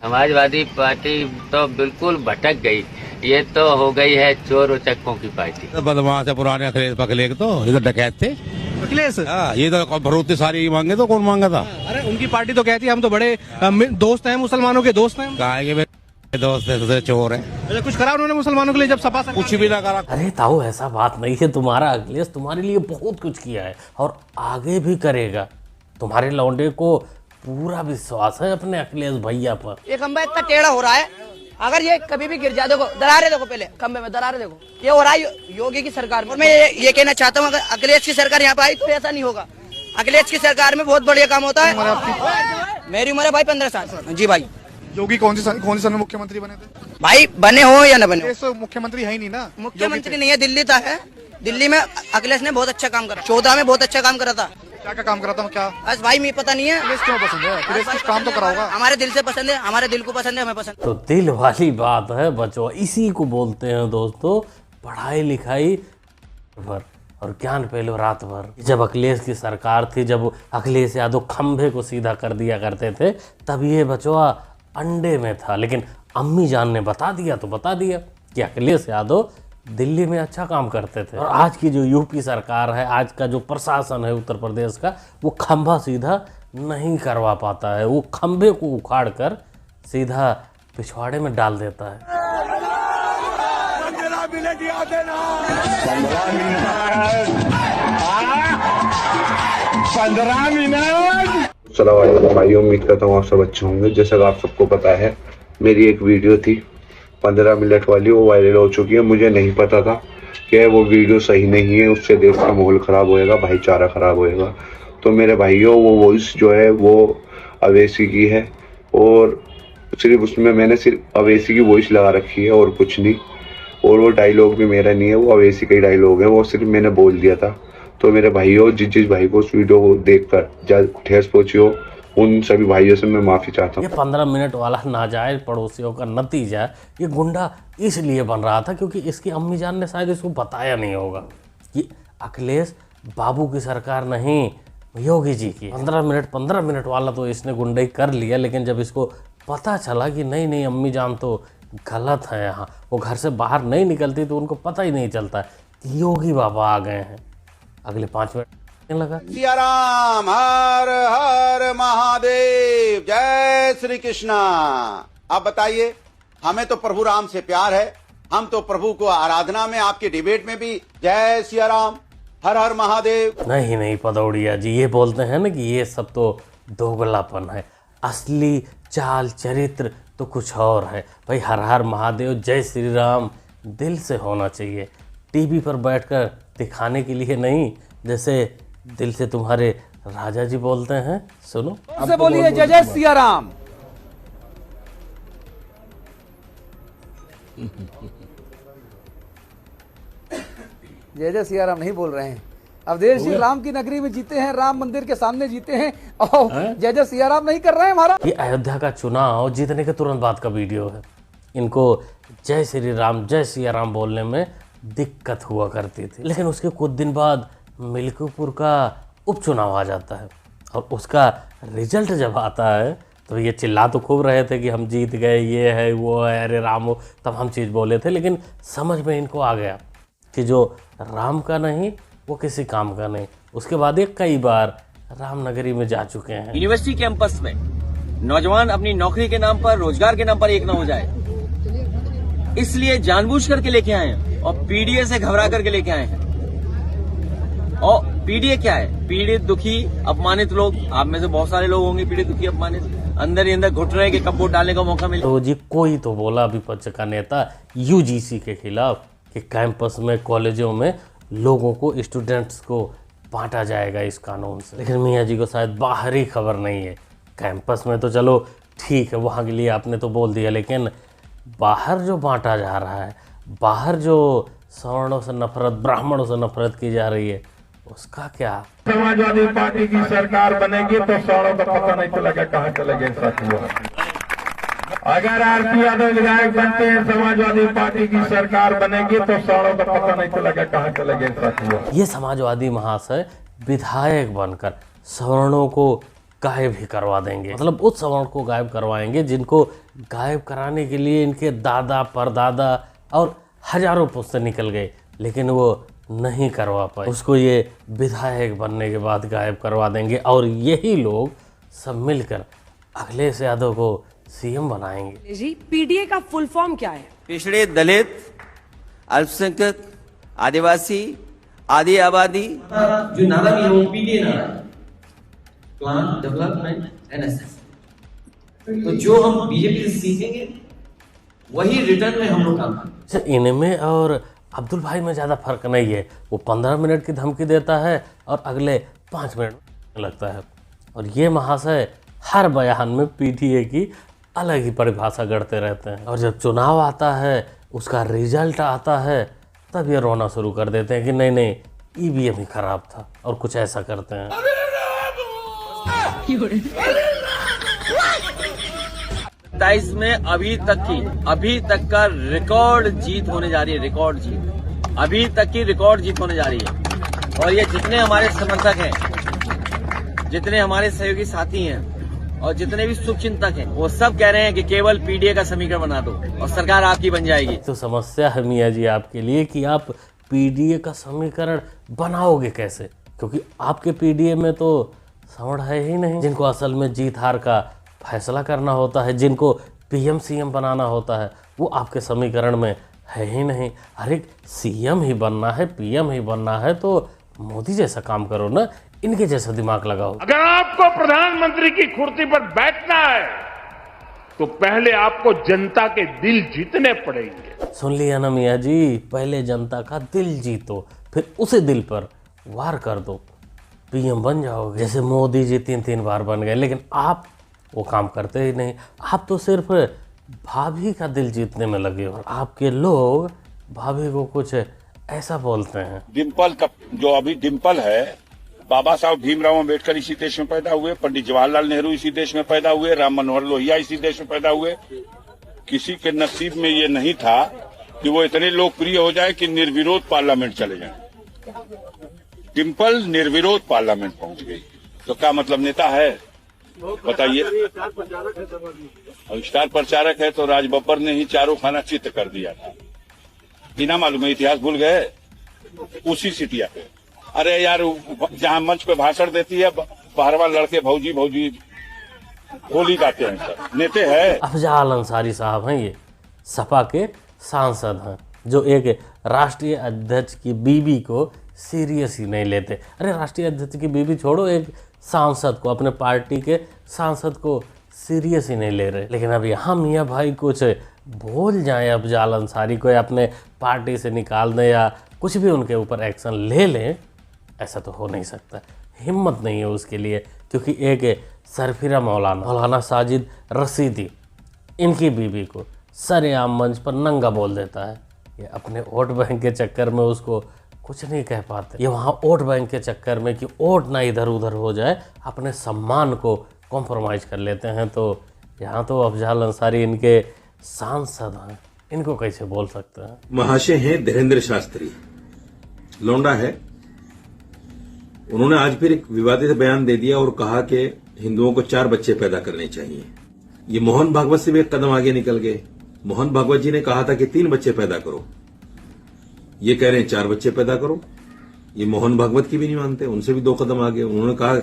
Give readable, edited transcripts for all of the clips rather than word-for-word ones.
Samajwadi party तो बिल्कुल भटक गई। ये तो हो गई है चोर उचक्कों की पार्टी। तो बदमाश है पुराने अखिलेश पखलेश, तो ये तो डकैत थे अखिलेश। ये तो भरोते सारी मांगे तो कौन मांगा था? अरे उनकी पार्टी तो कहती है हम तो बड़े दोस्त हैं, मुसलमानों के दोस्त हैं। कहा कि मेरे दोस्त है तो चोर है। अच्छा, कुछ करा उन्होंने मुसलमानों के लिए जब सपा कुछ भी ना करा। अरे ताऊ ऐसा बात नहीं है, तुम्हारा अखिलेश तुम्हारे लिए बहुत कुछ किया है और आगे भी करेगा। तुम्हारे लौंडे को पूरा विश्वास है अपने अखिलेश भैया पर। ये खंबा इतना टेढ़ा हो रहा है, अगर ये कभी भी गिर जाए, देखो दरारे देखो, पहले खंबे में दरारे देखो, ये हो रहा है योगी की सरकार में। मैं ये कहना चाहता हूँ, अगर अखिलेश की सरकार यहाँ पे आई तो ऐसा नहीं होगा। अखिलेश की सरकार में बहुत बढ़िया काम होता है। मेरी उम्र है भाई 15 साल। जी भाई। योगी कौन सी सन में मुख्यमंत्री बने थे? भाई बने हो या न बने हो, मुख्यमंत्री है ही नहीं ना। मुख्यमंत्री नहीं है, दिल्ली था है। दिल्ली में अखिलेश ने बहुत अच्छा काम करा, 14 में बहुत अच्छा काम करा था। क्या काम करा था? क्या बस भाई मुझे पता नहीं है। अखिलेश क्यों पसंद है? अखिलेश कुछ काम तो करा होगा। हमारे दिल से पसंद है, हमारे दिल को पसंद है, हमें पसंद। तो दिल वाली बात है बच्चों, इसी को बोलते हैं दोस्तों पढ़ाई लिखाई भर और ज्ञान पहले रात भर। जब अखिलेश की सरकार थी, जब अखिलेश यादव खंभे को सीधा कर दिया करते थे, तब ये बचवा अंडे में था। लेकिन अम्मी जान ने बता दिया तो बता दिया कि अखिलेश यादव दिल्ली में अच्छा काम करते थे। और आज की जो यूपी सरकार है, आज का जो प्रशासन है उत्तर प्रदेश का, वो खंभा सीधा नहीं करवा पाता है। वो खंभे को उखाड़ कर सीधा पिछवाड़े में डाल देता है। अस्सलाम भाई, उम्मीद करता हूँ आप सब अच्छे होंगे। जैसा कि आप सबको पता है, मेरी एक वीडियो थी 15 मिनट वाली, वो वायरल हो चुकी है। मुझे नहीं पता था कि वो वीडियो सही नहीं है, उससे देश का माहौल ख़राब होएगा, भाईचारा ख़राब होएगा। तो मेरे भाइयों, वो वॉइस जो है वो अवैसी की है और सिर्फ उसमें मैंने सिर्फ अवैसी की वॉइस लगा रखी है और कुछ नहीं। और वो डायलॉग भी मेरा नहीं है, वो अवैसी का ही डायलॉग है, वो सिर्फ मैंने बोल दिया था। तो मेरे भाइयों, जिस भाई को उस वीडियो को देखकर ठेस पहुंची हो, उन सभी भाइयों से मैं माफ़ी चाहता हूँ। ये 15 मिनट वाला नाजायज पड़ोसियों का नतीजा ये गुंडा इसलिए बन रहा था क्योंकि इसकी अम्मी जान ने शायद इसको बताया नहीं होगा कि अखिलेश बाबू की सरकार नहीं, योगी जी की। 15 मिनट वाला तो इसने गुंडाई कर लिया, लेकिन जब इसको पता चला कि नहीं अम्मी जान तो गलत है, यहाँ वो घर से बाहर नहीं निकलती, तो उनको पता ही नहीं चलता कि योगी बाबा आ गए हैं। अगले 5 मिनट लगा। सिया राम, हर हर महादेव, जय श्री कृष्णा। आप बताइए, हमें तो प्रभु राम से प्यार है, हम तो प्रभु को आराधना में, आपके डिबेट में भी जय सिया राम, हर हर महादेव। नहीं पदौड़िया जी, ये बोलते हैं ना कि ये सब तो दोगलापन है, असली चाल चरित्र तो कुछ और है। भाई हर हर महादेव, जय श्री राम दिल से होना चाहिए, टीवी पर बैठकर दिखाने के लिए नहीं, जैसे दिल से तुम्हारे राजा जी बोलते हैं। सुनो, से बोलिए जय जय सिया राम। जय जय सिया राम नहीं बोल रहे हैं, अब देश श्री राम की नगरी में जीते हैं, राम मंदिर के सामने जीते हैं और जय जय सिया राम नहीं कर रहे हैं हमारा। ये अयोध्या का चुनाव जीतने के तुरंत बाद का वीडियो है। इनको जय श्री राम जय सिया राम बोलने में दिक्कत हुआ करती थी, लेकिन उसके कुछ दिन बाद मिल्कीपुर का उपचुनाव आ जाता है और उसका रिजल्ट जब आता है तो ये चिल्ला तो खूब रहे थे कि हम जीत गए, ये है वो है, अरे राम हो, तब हम चीज़ बोले थे। लेकिन समझ में इनको आ गया कि जो राम का नहीं वो किसी काम का नहीं। उसके बाद ये कई बार रामनगरी में जा चुके हैं। यूनिवर्सिटी कैंपस में नौजवान अपनी नौकरी के नाम पर, रोजगार के नाम पर एक ना हो जाए, इसलिए जानबूझ करके लेके आए हैं और पीडीए से घबरा करके लेके आए हैं। और पीडीए क्या है? पीड़ित, दुखी, अपमानित लोग। आप में से बहुत सारे लोग होंगे पीड़ित, दुखी, अपमानित, अंदर ही अंदर घुट रहे कि कब वोट डालने का मौका मिले। तो जी कोई तो बोला विपक्ष का नेता यूजीसी के खिलाफ कि कैंपस में, कॉलेजों में लोगों को, स्टूडेंट्स को बांटा जाएगा इस कानून से। लेकिन मियाँ जी को शायद बाहरी खबर नहीं है। कैंपस में तो चलो ठीक है, वहाँ के लिए आपने तो बोल दिया, लेकिन बाहर जो बांटा जा रहा है, बाहर जो सवर्णों से नफरत, ब्राह्मणों से नफरत की जा रही है, उसका क्या? समाजवादी पार्टी की सरकार बनेगी तो सवर्णों का पता नहीं चलेगा कहाँ चले गए सच हुआ। अगर आरती यादव विधायक बनते हैं, समाजवादी पार्टी की सरकार बनेगी तो सवर्णों का पता नहीं चलेगा कहाँ चले गए सच हुआ। ये समाजवादी महाशय विधायक बनकर सवर्णों को गायब ही करवा देंगे। मतलब उस सवर्ण को गायब करवाएंगे जिनको गायब कराने के लिए इनके दादा परदादा और हजारों पुश्ते निकल गए, लेकिन वो नहीं करवा पाए। उसको ये विधायक बनने के बाद गायब करवा देंगे और यही लोग सब मिलकर अखिलेश यादव को सीएम बनाएंगे। जी, पीडीए का फुल फॉर्म क्या है? पिछड़े, दलित, अल्पसंख्यक, आदिवासी, आदि आबादी। जो नारा भी है वो पीडीए नारा है, प्लान डेवलपमेंट एंड असेसमेंट। तो जो हम बीजेपी से सीखेंगे वही रिटर्न में हम लोग काम करेंगे। इनमें और अब्दुल भाई में ज़्यादा फर्क नहीं है। वो 15 मिनट की धमकी देता है और अगले 5 मिनट लगता है। और ये महाशय हर बयान में पीटीए की अलग ही परिभाषा गढ़ते रहते हैं। और जब चुनाव आता है, उसका रिजल्ट आता है, तब ये रोना शुरू कर देते हैं कि नहीं नहीं ईवीएम ही खराब था, और कुछ ऐसा करते हैं। 27 में अभी तक का रिकॉर्ड जीत होने जा रही है। रिकॉर्ड जीत, अभी तक की रिकॉर्ड जीत होने जा रही है। और ये जितने हमारे समर्थक हैं, जितने हमारे सहयोगी साथी हैं और जितने भी शुभचिंतक हैं, वो सब कह रहे हैं कि केवल पीडीए का समीकरण बना दो और सरकार आपकी बन जाएगी। तो समस्या है मियाँ जी आपके लिए कि आप पीडीए का समीकरण बनाओगे कैसे, क्योंकि आपके पीडीए में तो सवर्ण है ही नहीं। जिनको असल में जीत हार का फैसला करना होता है, जिनको पीएम सीएम बनाना होता है, वो आपके समीकरण में है ही नहीं। अरे सीएम ही बनना है, पीएम ही बनना है तो मोदी जैसा काम करो ना, इनके जैसा दिमाग लगाओ। अगर आपको प्रधानमंत्री की कुर्सी पर बैठना है तो पहले आपको जनता के दिल जीतने पड़ेंगे। सुन लिया ना मियाँ जी, पहले जनता का दिल जीतो, फिर उसे दिल पर वार कर दो, पीएम बन जाओगे। जैसे मोदी जी 3 बार बन गए, लेकिन आप वो काम करते ही नहीं। आप तो सिर्फ भाभी का दिल जीतने में लगे हो। आपके लोग भाभी को कुछ ऐसा बोलते हैं। डिम्पल का जो अभी डिम्पल है, बाबा साहब भीमराव अम्बेडकर इसी देश में पैदा हुए, पंडित जवाहरलाल नेहरू इसी देश में पैदा हुए, राम मनोहर लोहिया इसी देश में पैदा हुए। किसी के नसीब में ये नहीं था कि वो इतने लोकप्रिय हो जाए कि निर्विरोध पार्लियामेंट चले जाए। डिम्पल निर्विरोध पार्लियामेंट पहुंच गई, तो क्या मतलब नेता है बताइए? और स्टार प्रचारक है तो राज बब्बर ने ही चारों खाना चित्त कर दिया था। बिना मालूम है, इतिहास भूल गए उसी सिटिया पे। अरे यार, जहाँ मंच पे भाषण देती है, बाहरवा लड़के भौजी भौजी होली गाते हैं, सर नेते हैं। अफजाल अंसारी साहब हैं, ये सपा के सांसद हैं, जो एक राष्ट्रीय अध्यक्ष की बीबी को सीरियस ही नहीं लेते। अरे राष्ट्रीय अध्यक्ष की बीबी छोड़ो, एक सांसद को, अपने पार्टी के सांसद को सीरियस ही नहीं ले रहे। लेकिन अब यहाँ मियाँ भाई कुछ बोल जाएं अफजाल अंसारी को, या अपने पार्टी से निकाल दें, या कुछ भी उनके ऊपर एक्शन ले लें, ऐसा तो हो नहीं सकता। हिम्मत नहीं है उसके लिए, क्योंकि एक सरफिरा मौलाना साजिद रशीदी इनकी बीबी को सरेआम मंच पर नंगा बोल देता है। ये अपने वोट बैंक के चक्कर में उसको कुछ नहीं कह पाते। ये वहाँ वोट बैंक के चक्कर में कि वोट ना इधर उधर हो जाए, अपने सम्मान को कॉम्प्रोमाइज़ कर लेते हैं। तो यहाँ तो अफजाल अंसारी इनके सांसद हैं, इनको कैसे बोल सकते हैं? महाशय हैं धीरेन्द्र शास्त्री, लौंडा है। उन्होंने आज फिर एक विवादित बयान दे दिया और कहा कि हिंदुओं को 4 बच्चे पैदा करने चाहिए। ये मोहन भागवत से भी एक कदम आगे निकल गए। मोहन भागवत जी ने कहा था कि 3 बच्चे पैदा करो, ये कह रहे हैं 4 बच्चे पैदा करो। ये मोहन भागवत की भी नहीं मानते, उनसे भी 2 कदम आगे। उन्होंने कहा,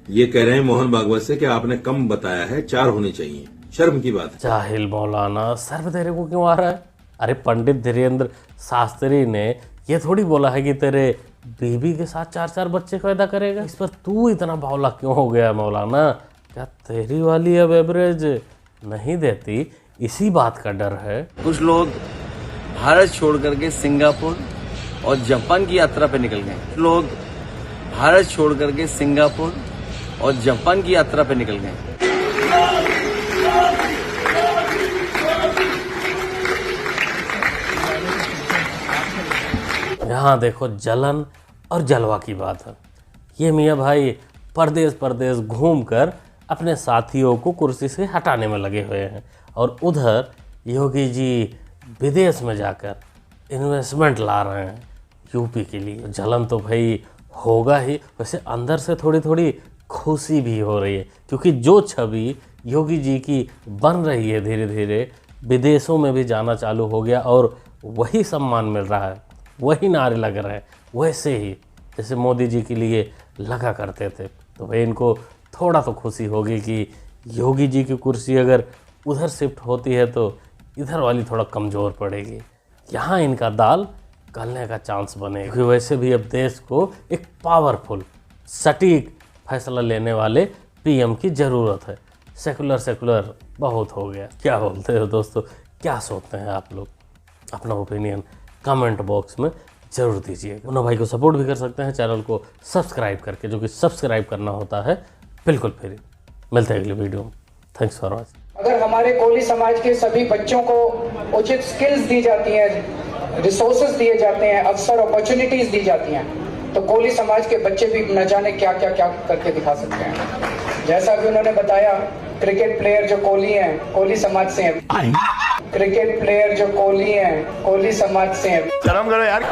ये कह रहे हैं मोहन भागवत से कि आपने कम बताया है, 4 होने चाहिए। शर्म की बात है। जाहिल मौलाना, सर तेरे को क्यों आ रहा है? अरे पंडित धीरेन्द्र शास्त्री ने ये थोड़ी बोला है कि तेरे बीबी के साथ 4 बच्चे पैदा करेगा। इस पर तू इतना बावला क्यों हो गया मौलाना? क्या तेरी वाली अब एवरेज नहीं देती, इसी बात का डर है? कुछ लोग भारत छोड़ करके सिंगापुर और जापान की यात्रा पे निकल गए। लोग भारत छोड़ करके सिंगापुर और जापान की यात्रा पे निकल गए। यहाँ देखो जलन और जलवा की बात है। ये मियाँ भाई परदेश घूमकर अपने साथियों को कुर्सी से हटाने में लगे हुए हैं, और उधर योगी जी विदेश में जाकर इन्वेस्टमेंट ला रहे हैं यूपी के लिए। जलन तो भाई होगा ही, वैसे अंदर से थोड़ी थोड़ी खुशी भी हो रही है, क्योंकि जो छवि योगी जी की बन रही है धीरे धीरे विदेशों में भी जाना चालू हो गया और वही सम्मान मिल रहा है, वही नारे लग रहे हैं वैसे ही जैसे मोदी जी के लिए लगा करते थे। तो भाई इनको थोड़ा तो खुशी होगी कि योगी जी की कुर्सी अगर उधर शिफ्ट होती है तो इधर वाली थोड़ा कमज़ोर पड़ेगी, यहाँ इनका दाल गलने का चांस बनेगा। क्योंकि वैसे भी अब देश को एक पावरफुल सटीक फैसला लेने वाले पीएम की ज़रूरत है। सेकुलर बहुत हो गया। क्या बोलते हो दोस्तों, क्या सोचते हैं आप लोग? अपना ओपिनियन कमेंट बॉक्स में ज़रूर दीजिएगा। मुन्ना भाई को सपोर्ट भी कर सकते हैं चैनल को सब्सक्राइब करके, जो कि सब्सक्राइब करना होता है बिल्कुल फ्री। मिलते हैं अगले वीडियो में। Thanks for watching. अगर हमारे कोली समाज के सभी बच्चों को उचित स्किल्स दी जाती हैं, रिसोर्सेज दिए जाते हैं, अवसर अपॉर्चुनिटीज दी जाती हैं, तो कोली समाज के बच्चे भी न जाने क्या करके दिखा सकते हैं। जैसा कि उन्होंने बताया, क्रिकेट प्लेयर जो कोली हैं, कोली समाज से हैं। क्रिकेट प्लेयर जो कोली हैं, कोली समाज से हैं। शर्म करो यार।